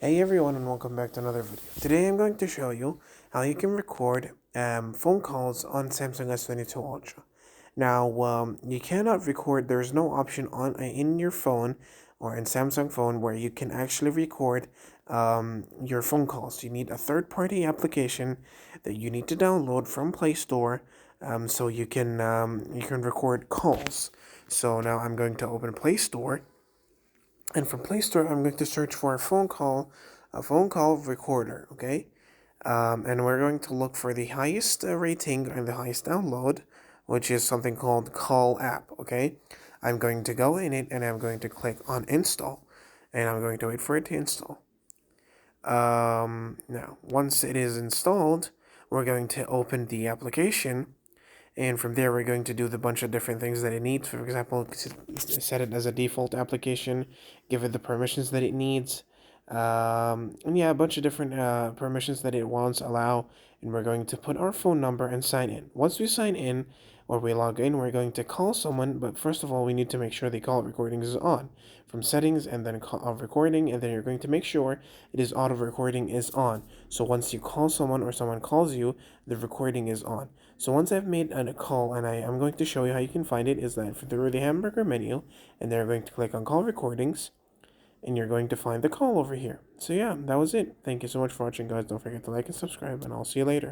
Hey everyone, and welcome back to another video. Today I'm going to show you how you can record phone calls on Samsung S22 Ultra. Now, you cannot record. There's no option on in your phone or in Samsung phone where you can actually record your phone calls. You need a third-party application that you need to download from Play Store, so you can record calls. So now I'm going to open Play Store. And from Play Store, I'm going to search for a phone call recorder, okay? And we're going to look for the highest rating and the highest download, which is something called Call App, okay? I'm going to go in it and I'm going to click on Install, and I'm going to wait for it to install. Now, once it is installed, we're going to open the application, and from there we're going to do the bunch of different things that it needs. For example, set it as a default application, give it the permissions that it needs, and yeah, a bunch of different permissions that it wants, allow, and we're going to put our phone number and sign in. Once we sign in or we log in, we're going to call someone, but first of all we need to make sure the call recording is on. From settings and then call recording, and then you're going to make sure it is auto recording is on. So once you call someone or someone calls you, the recording is on. So once I've made a call, and I'm going to show you how you can find it, is that through the hamburger menu, and then you're going to click on call recordings, and you're going to find the call over here. So yeah, that was it. Thank you so much for watching, guys. Don't forget to like and subscribe, and I'll see you later.